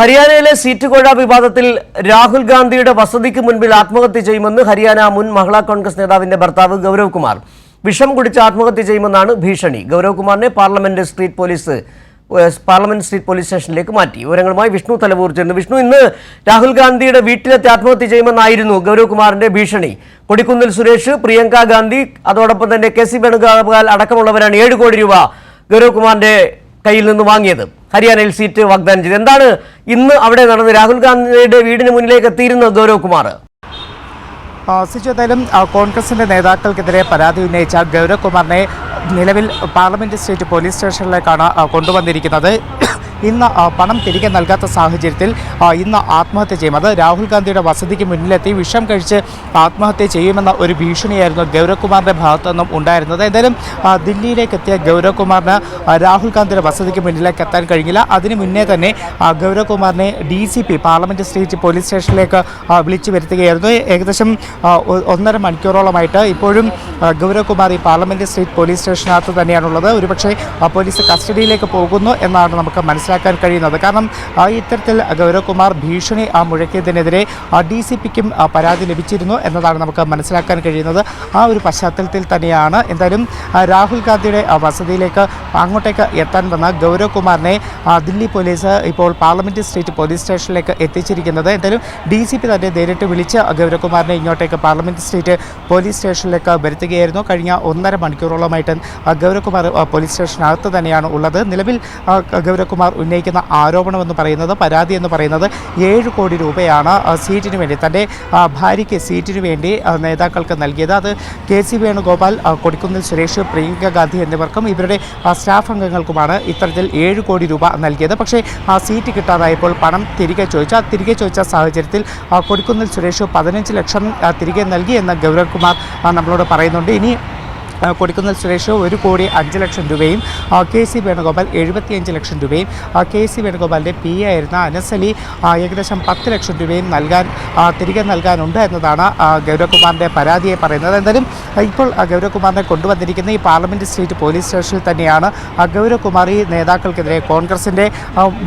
ഹരിയാനയിലെ സീറ്റ് കോഴ വിവാദത്തിൽ രാഹുൽ ഗാന്ധിയുടെ വസതിക്ക് മുൻപിൽ ആത്മഹത്യ ചെയ്യുമെന്ന് ഹരിയാന മുൻ മഹിളാ കോൺഗ്രസ് നേതാവിന്റെ ഭർത്താവ് ഗൗരവ് കുമാർ വിഷം കുടിച്ച് ആത്മഹത്യ ചെയ്യുമെന്നാണ് ഭീഷണി. ഗൗരവ് കുമാറിനെ പാർലമെന്റ് സ്ട്രീറ്റ് പോലീസ് സ്റ്റേഷനിലേക്ക് മാറ്റി. വിവരങ്ങളുമായി വിഷ്ണു തലവൂർ ചേർന്നു. വിഷ്ണു, ഇന്ന് രാഹുൽ ഗാന്ധിയുടെ വീട്ടിലെത്തി ആത്മഹത്യ ചെയ്യുമെന്നായിരുന്നു ഗൗരവ് കുമാറിന്റെ ഭീഷണി. കൊടിക്കുന്നിൽ സുരേഷ്, പ്രിയങ്ക ഗാന്ധി, അതോടൊപ്പം തന്നെ കെ.സി. വേണുഗോപാൽ അടക്കമുള്ളവരാണ് 7 കോടി രൂപ ഗൗരവ് കുമാറിന്റെ കയ്യിൽ നിന്ന് വാങ്ങിയത്. ഹരിയാനയിൽ സീറ്റ് വാഗ്ദാനം ചെയ്ത് എന്താണ് ഇന്ന് അവിടെ നടന്നത്? രാഹുൽ ഗാന്ധിയുടെ വീടിന് മുന്നിലേക്ക് എത്തിയിരുന്നത് ഗൗരവ് കുമാർ. ഏതായാലും കോൺഗ്രസിന്റെ നേതാക്കൾക്കെതിരെ പരാതി ഉന്നയിച്ച ഗൗരവ് കുമാറിനെ നിലവിൽ പാർലമെന്റ് സ്ട്രീറ്റ് പോലീസ് സ്റ്റേഷനിലേക്കാണ് കൊണ്ടുവന്നിരിക്കുന്നത്. ഇന്ന് പണം തിരികെ നൽകാത്ത സാഹചര്യത്തിൽ ഇന്ന് ആത്മഹത്യ ചെയ്യും. അത് രാഹുൽ ഗാന്ധിയുടെ വസതിക്ക് മുന്നിലെത്തി വിഷം കഴിച്ച് ആത്മഹത്യ ചെയ്യുമെന്ന ഒരു ഭീഷണിയായിരുന്നു ഗൗരവ് കുമാറിൻ്റെ ഭാഗത്തു നിന്നും ഉണ്ടായിരുന്നത്. എന്തായാലും ദില്ലിയിലേക്ക് എത്തിയ ഗൗരവ് കുമാറിന് രാഹുൽ ഗാന്ധിയുടെ വസതിക്ക് മുന്നിലേക്ക് എത്താൻ കഴിഞ്ഞില്ല. അതിന് മുന്നേ തന്നെ ഗൗരവ് കുമാറിനെ DCP പാർലമെൻറ്റ് സ്ട്രീറ്റ് പോലീസ് സ്റ്റേഷനിലേക്ക് വിളിച്ചു വരുത്തുകയായിരുന്നു. ഏകദേശം 1.5 മണിക്കൂറോളമായിട്ട് ഇപ്പോഴും ഗൗരവ് കുമാർ ഈ പാർലമെൻറ്റ് സ്ട്രീറ്റ് പോലീസ് സ്റ്റേഷനകത്ത് തന്നെയാണുള്ളത്. ഒരുപക്ഷെ പോലീസ് കസ്റ്റഡിയിലേക്ക് പോകുന്നു എന്നാണ് നമുക്ക് മനസ്സിലാക്കാൻ കഴിയുന്നത്. കാരണം ഇത്തരത്തിൽ ഗൗരവ് കുമാർ ഭീഷണി മുഴക്കിയതിനെതിരെ DCPക്കും പരാതി ലഭിച്ചിരുന്നു എന്നതാണ് നമുക്ക് മനസ്സിലാക്കാൻ കഴിയുന്നത്. ആ ഒരു പശ്ചാത്തലത്തിൽ തന്നെയാണ് എന്തായാലും രാഹുൽ ഗാന്ധിയുടെ വസതിയിലേക്ക് അങ്ങോട്ടേക്ക് എത്താൻ വന്ന ഗൗരവ് കുമാറിനെ ദില്ലി പോലീസ് ഇപ്പോൾ പാർലമെൻറ്റ് സ്ട്രീറ്റ് പോലീസ് സ്റ്റേഷനിലേക്ക് എത്തിച്ചിരിക്കുന്നത്. എന്തായാലും DCP തന്നെ നേരിട്ട് വിളിച്ച് ഗൗരവ് കുമാറിനെ ഇങ്ങോട്ടേക്ക് പാർലമെൻറ്റ് സ്ട്രീറ്റ് പോലീസ് സ്റ്റേഷനിലേക്ക് വരുത്തുകയായിരുന്നു. കഴിഞ്ഞ 1.5 മണിക്കൂറോളമായിട്ട് ഗൗരവ് കുമാർ പോലീസ് സ്റ്റേഷനകത്ത് തന്നെയാണ് ഉള്ളത്. നിലവിൽ ഗൗരവ് കുമാർ ഉന്നയിക്കുന്ന ആരോപണമെന്ന് പറയുന്നത്, പരാതി എന്ന് പറയുന്നത് 7 കോടി രൂപയാണ് സീറ്റിന് വേണ്ടി, തൻ്റെ ഭാര്യയ്ക്ക് സീറ്റിന് വേണ്ടി നേതാക്കൾക്ക് നൽകിയത്. അത് കെ.സി. വേണുഗോപാൽ, കൊടിക്കുന്നിൽ സുരേഷ്, പ്രിയങ്ക ഗാന്ധി എന്നിവർക്കും ഇവരുടെ സ്റ്റാഫ് അംഗങ്ങൾക്കുമാണ് ഇത്തരത്തിൽ 7 കോടി രൂപ നൽകിയത്. പക്ഷേ ആ സീറ്റ് കിട്ടാതായപ്പോൾ പണം തിരികെ ചോദിച്ച സാഹചര്യത്തിൽ കൊടിക്കുന്നിൽ സുരേഷ് 15 ലക്ഷം തിരികെ നൽകി എന്ന് ഗൗരവ് കുമാർ നമ്മളോട് പറയുന്നുണ്ട്. ഇനി കൊടിക്കുന്നിൽ സുരേഷ് 1.5 കോടി രൂപയും കെ.സി. വേണുഗോപാൽ 75 ലക്ഷം രൂപയും കെ.സി. വേണുഗോപാലിൻ്റെ PA ആയിരുന്ന അനസലി ഏകദേശം 10 ലക്ഷം രൂപയും തിരികെ നൽകാനുണ്ട് എന്നതാണ് ഗൗരവ് കുമാറിൻ്റെ പരാതിയെ പറയുന്നത്. എന്തായാലും ഇപ്പോൾ ഗൗരവ് കുമാറിനെ കൊണ്ടുവന്നിരിക്കുന്ന ഈ പാർലമെൻറ്റ് സ്ട്രീറ്റ് പോലീസ് സ്റ്റേഷനിൽ തന്നെയാണ് ഗൗരവ് കുമാർ ഈ നേതാക്കൾക്കെതിരെ, കോൺഗ്രസിൻ്റെ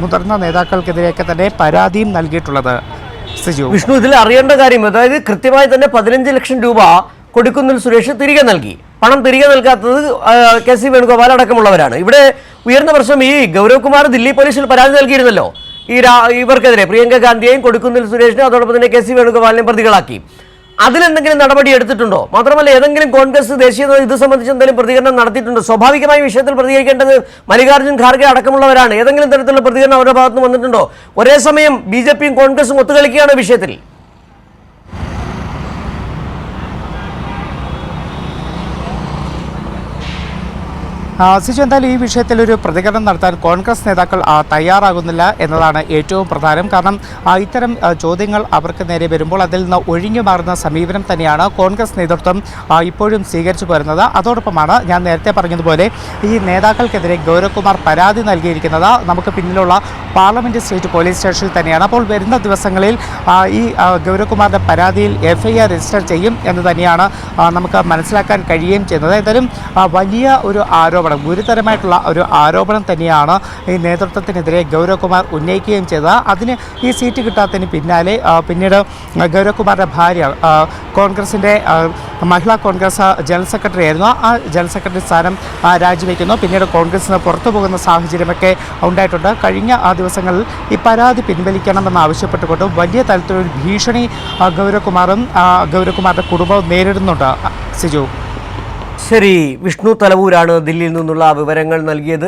മുതിർന്ന നേതാക്കൾക്കെതിരെയൊക്കെ തന്നെ പരാതിയും നൽകിയിട്ടുള്ളത്. വിഷ്ണു, ഇതിൽ അറിയേണ്ട കാര്യം, അതായത് കൃത്യമായി തന്നെ 15 ലക്ഷം രൂപ കൊടിക്കുന്നിൽ സുരേഷ് തിരികെ നൽകി. പണം തിരികെ നൽകാത്തത് കെ.സി. വേണുഗോപാൽ അടക്കമുള്ളവരാണ്. ഇവിടെ ഉയർന്ന പ്രശ്നം, ഈ ഗൗരവ് കുമാർ ദില്ലി പോലീസിൽ പരാതി നൽകിയിരുന്നല്ലോ ഇവർക്കെതിരെ, പ്രിയങ്ക ഗാന്ധിയെയും കൊടിക്കുന്നിൽ സുരേഷിനെയും അതോടൊപ്പം തന്നെ കെ.സി. വേണുഗോപാലിനെയും പ്രതികളാക്കി. അതിലെന്തെങ്കിലും നടപടി എടുത്തിട്ടുണ്ടോ? മാത്രമല്ല, ഏതെങ്കിലും കോൺഗ്രസ് ദേശീയ ഇത് സംബന്ധിച്ച് എന്തെങ്കിലും പ്രതികരണം നടത്തിയിട്ടുണ്ടോ? സ്വാഭാവികമായി വിഷയത്തിൽ പ്രതികരിക്കേണ്ടത് മല്ലികാർജ്ജുൻ ഖാർഗെ അടക്കമുള്ളവരാണ്. ഏതെങ്കിലും തരത്തിലുള്ള പ്രതികരണം അവരുടെ ഭാഗത്തുനിന്ന് വന്നിട്ടുണ്ടോ? ഒരേ സമയം BJPയും കോൺഗ്രസും ഒത്തുകളിക്കുകയാണ് വിഷയത്തിൽ. എന്തായാലും ഈ വിഷയത്തിൽ ഒരു പ്രതികരണം നടത്താൻ കോൺഗ്രസ് നേതാക്കൾ തയ്യാറാകുന്നില്ല എന്നതാണ് ഏറ്റവും പ്രധാനം. കാരണം ഇത്തരം ചോദ്യങ്ങൾ അവർക്ക് നേരെ വരുമ്പോൾ അതിൽ നിന്ന് ഒഴിഞ്ഞു മാറുന്ന സമീപനം തന്നെയാണ് കോൺഗ്രസ് നേതൃത്വം ഇപ്പോഴും സ്വീകരിച്ചു പോരുന്നത്. അതോടൊപ്പമാണ് ഞാൻ നേരത്തെ പറഞ്ഞതുപോലെ ഈ നേതാക്കൾക്കെതിരെ ഗൗരവ് കുമാർ പരാതി നൽകിയിരിക്കുന്നത് നമുക്ക് പിന്നിലുള്ള പാർലമെൻറ്റ് സ്ട്രീറ്റ് പോലീസ് സ്റ്റേഷനിൽ തന്നെയാണ്. അപ്പോൾ വരുന്ന ദിവസങ്ങളിൽ ഈ ഗൗരവ് കുമാറിൻ്റെ പരാതിയിൽ FIR രജിസ്റ്റർ ചെയ്യും എന്ന് തന്നെയാണ് നമുക്ക് മനസ്സിലാക്കാൻ കഴിയുകയും ചെയ്യുന്നത്. എന്തായാലും വലിയ ഒരു ഗുരുതരമായിട്ടുള്ള ഒരു ആരോപണം തന്നെയാണ് ഈ നേതൃത്വത്തിനെതിരെ ഗൗരവ് കുമാർ ഉന്നയിക്കുകയും ചെയ്തത്. അതിന് ഈ സീറ്റ് കിട്ടാത്തതിന് പിന്നാലെ പിന്നീട് ഗൗരവ് കുമാറിൻ്റെ ഭാര്യ കോൺഗ്രസിൻ്റെ മഹിളാ കോൺഗ്രസ് ജനറൽ സെക്രട്ടറി ആയിരുന്നു. ആ ജനറൽ സെക്രട്ടറി സ്ഥാനം രാജിവെക്കുന്നു. പിന്നീട് കോൺഗ്രസിന് പുറത്തു പോകുന്ന സാഹചര്യമൊക്കെ ഉണ്ടായിട്ടുണ്ട്. കഴിഞ്ഞ ദിവസങ്ങളിൽ ഈ പരാതി പിൻവലിക്കണമെന്ന് ആവശ്യപ്പെട്ടുകൊണ്ട് വലിയ തരത്തിലൊരു ഭീഷണി ഗൗരവ് കുമാറിൻ്റെ കുടുംബവും നേരിടുന്നുണ്ട്. ശരി, വിഷ്ണു തലവൂരാണ് ദില്ലിയിൽ നിന്നുള്ള വിവരങ്ങൾ നൽകിയത്.